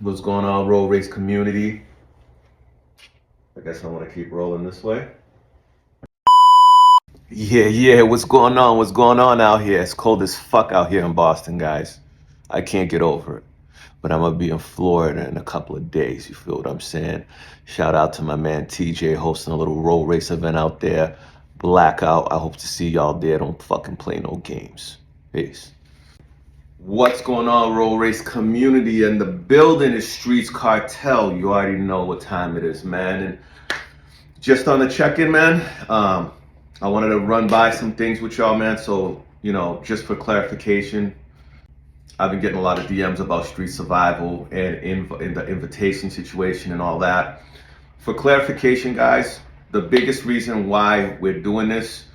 What's going on, road race community? I guess I want to keep rolling this way. Yeah. What's going on? What's going on out here? It's cold as fuck out here in Boston, guys. I can't get over it. But I'm gonna be in Florida in a couple of days. You feel what I'm saying? Shout out to my man TJ hosting a little road race event out there. Blackout. I hope to see y'all there. Don't fucking play no games. Peace. What's going on, road race community? And the building is Streets Cartel. You already know what time it is, man. And just on the check-in, man, I wanted to run by some things with y'all, man. So, just for clarification, I've been getting a lot of DMs about street survival and in the invitation situation and all that. For clarification, guys, the biggest reason why we're doing this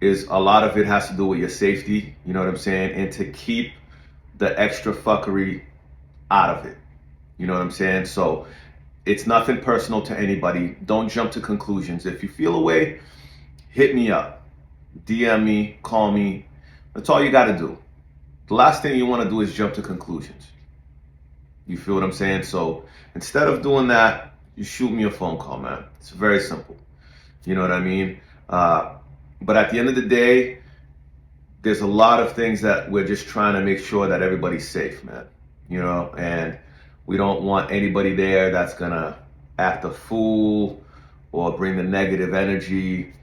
is a lot of it has to do with your safety, you know what I'm saying? And to keep the extra fuckery out of it, you know what I'm saying? So it's nothing personal to anybody. Don't jump to conclusions. If you feel a way, hit me up, DM me, call me. That's all you got to do. The last thing you want to do is jump to conclusions. You feel what I'm saying? So instead of doing that, you shoot me a phone call, man. It's very simple. You know what I mean? But at the end of the day, there's a lot of things that we're just trying to make sure that everybody's safe, man. And we don't want anybody there that's gonna act a fool or bring the negative energy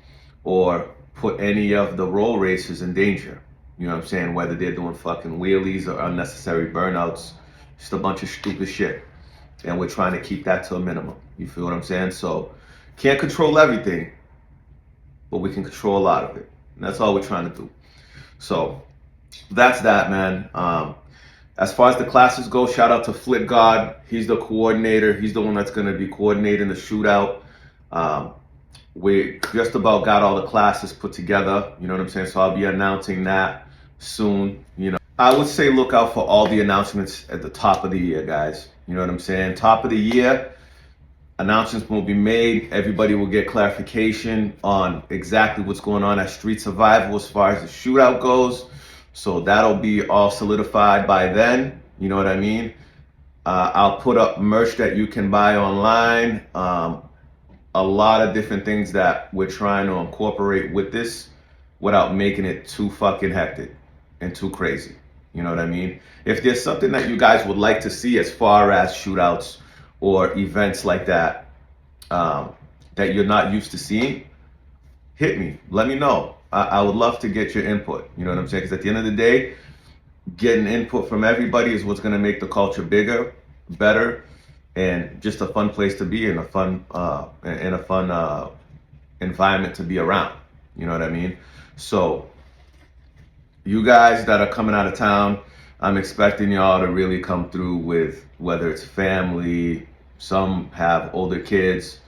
or put any of the roll racers in danger. You know what I'm saying? Whether they're doing fucking wheelies or unnecessary burnouts, just a bunch of stupid shit. And we're trying to keep that to a minimum. You feel what I'm saying? So can't control everything, but we can control a lot of it. And that's all we're trying to do. So that's that, man. As far as the classes go, shout out to Flip God. He's the coordinator. He's the one that's going to be coordinating the shootout. We just about got all the classes put together. You know what I'm saying? So I'll be announcing that soon. I would say look out for all the announcements at the top of the year, guys. You know what I'm saying? Top of the year, announcements will be made. Everybody will get clarification on exactly what's going on at Street Survival as far as the shootout goes. So that'll be all solidified by then. You know what I mean? I'll put up merch that you can buy online. A lot of different things that we're trying to incorporate with this without making it too fucking hectic and too crazy. You know what I mean? If there's something that you guys would like to see as far as shootouts or events like that, that you're not used to seeing, hit me. Let me know. I would love to get your input. You know what I'm saying? Because at the end of the day, getting input from everybody is what's going to make the culture bigger, better, and just a fun place to be and a fun environment to be around. You know what I mean? So you guys that are coming out of town, I'm expecting y'all to really come through with whether it's family, some have older kids,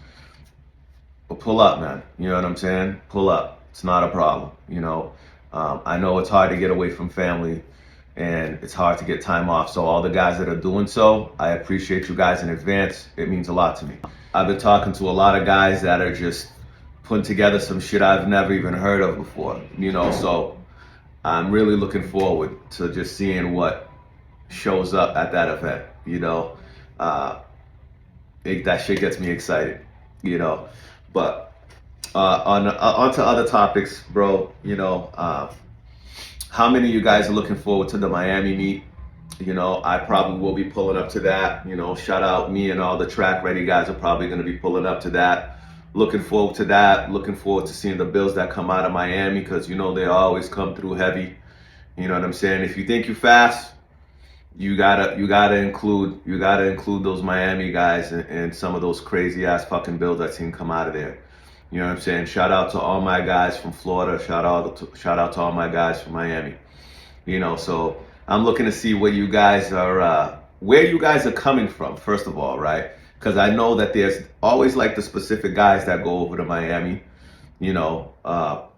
but pull up, man. You know what I'm saying? Pull up. It's not a problem. I know it's hard to get away from family and it's hard to get time off. So all the guys that are doing so, I appreciate you guys in advance. It means a lot to me. I've been talking to a lot of guys that are just putting together some shit I've never even heard of before, so I'm really looking forward to just seeing what shows up at that event, that shit gets me excited, but on to other topics, bro. How many of you guys are looking forward to the Miami meet? I probably will be pulling up to that. Shout out me and all the track ready guys are probably going to be pulling up to that. Looking forward to that. Looking forward to seeing the bills that come out of Miami because they always come through heavy. You know what I'm saying? If you think you fast, you gotta include those Miami guys and some of those crazy ass fucking bills I've seen come out of there. You know what I'm saying? Shout out to all my guys from Florida. Shout out to all my guys from Miami. So I'm looking to see where you guys are coming from, first of all, right? Because I know that there's always like the specific guys that go over to Miami.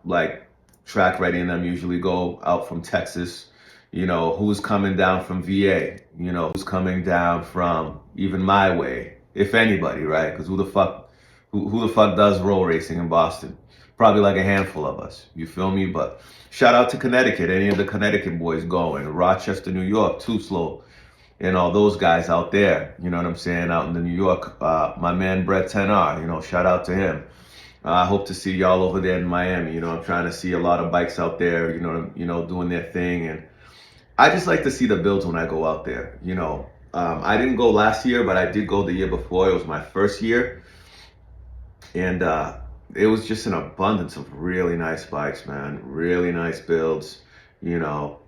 Like Track Ready and them usually go out from Texas. Who's coming down from VA? Who's coming down from even my way, if anybody, right? Because who the fuck does roll racing in Boston? Probably like a handful of us. You feel me? But shout out to Connecticut. Any of the Connecticut boys going. Rochester, New York, Too Slow. and all those guys out there, you know what I'm saying, out in the New York. My man Brett Tenar, you know, shout out to him. I hope to see y'all over there in Miami. You know, I'm trying to see a lot of bikes out there, you know, doing their thing. And I just like to see the builds when I go out there. You know, I didn't go last year, but I did go the year before. It was my first year. And it was just an abundance of really nice bikes, man. Really nice builds. You know,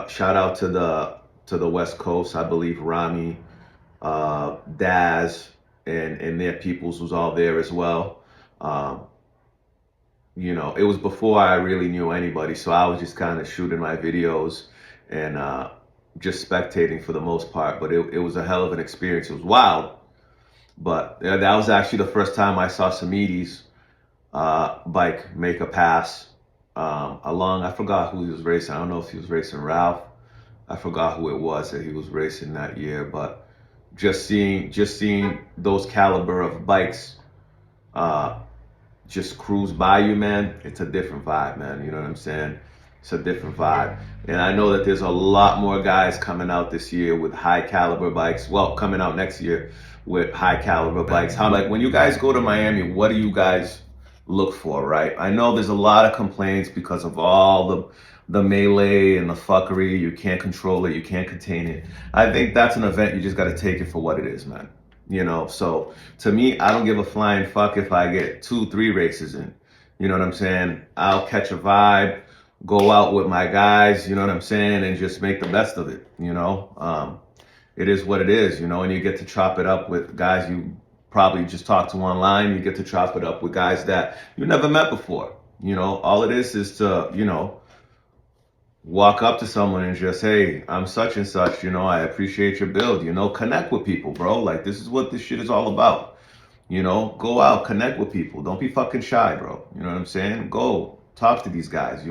shout out to the West Coast. I believe Rami, Daz, and their peoples was all there as well. Um, you know, it was before I really knew anybody, so I was just kind of shooting my videos and just spectating for the most part. But it was a hell of an experience. It was wild, but that was actually the first time I saw Samidi's bike make a pass along. I forgot who he was racing. I don't know if he was racing Ralph. I forgot who it was that he was racing that year. But just seeing those caliber of bikes uh, just cruise by you, man, it's a different vibe, man. You know what I'm saying? It's a different vibe. And I know that there's a lot more guys coming out this year with high caliber bikes. Well, coming out next year with high caliber bikes. How, like, when you guys go to Miami, what do you guys look for, right? I know there's a lot of complaints because of all the melee and the fuckery. You can't control it, you can't contain it. I think that's an event you just got to take it for what it is, man. You know, so to me, I don't give a flying fuck if I get 2-3 races in. You know what I'm saying? I'll catch a vibe, go out with my guys, you know what I'm saying, and just make the best of it, you know? It is what it is, you know, and you get to chop it up with guys you probably just talked to online. You get to chop it up with guys that you never met before. You know, all it is to, you know, walk up to someone and just, hey, I'm such and such, you know, I appreciate your build, you know, connect with people, bro. Like, this is what this shit is all about. You know, go out, connect with people. Don't be fucking shy, bro. You know what I'm saying? Go talk to these guys.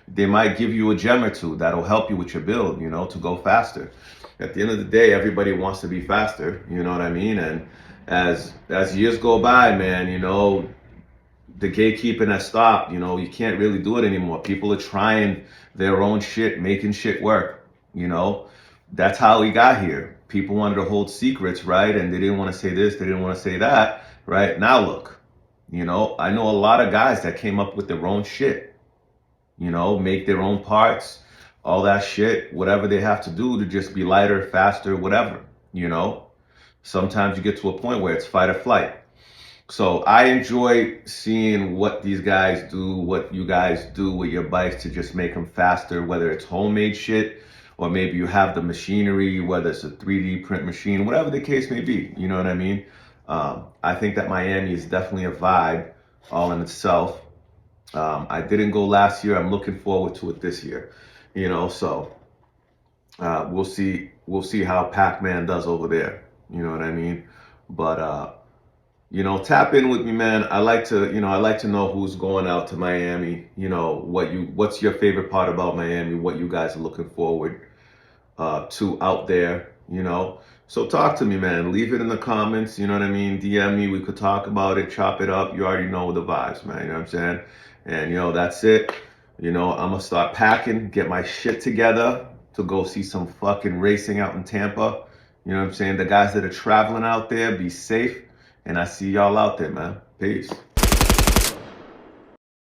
They might give you a gem or two that'll help you with your build, you know, to go faster. At the end of the day, everybody wants to be faster, you know what I mean? And as years go by, man, you know, the gatekeeping has stopped. You know, you can't really do it anymore. People are trying their own shit, making shit work. You know, that's how we got here. People wanted to hold secrets, right? And they didn't want to say this, they didn't want to say that, right? Now look, you know, I know a lot of guys that came up with their own shit, you know, make their own parts, all that shit, whatever they have to do to just be lighter, faster, whatever, you know. Sometimes you get to a point where it's fight or flight. So I enjoy seeing what these guys do, what you guys do with your bikes to just make them faster, whether it's homemade shit or maybe you have the machinery, whether it's a 3D print machine, whatever the case may be. You know what I mean? I think that Miami is definitely a vibe all in itself. I didn't go last year. I'm looking forward to it this year. You know, so we'll see how Pac-Man does over there. You know what I mean? But you know, tap in with me, man. I like to know who's going out to Miami. You know, what's your favorite part about Miami? What you guys are looking forward to out there, you know. So talk to me, man. Leave it in the comments, you know what I mean? DM me, we could talk about it, chop it up. You already know the vibes, man, you know what I'm saying? And, you know, that's it. You know, I'm gonna start packing, get my shit together to go see some fucking racing out in Tampa. You know what I'm saying? The guys that are traveling out there, be safe. And I see y'all out there, man. Peace.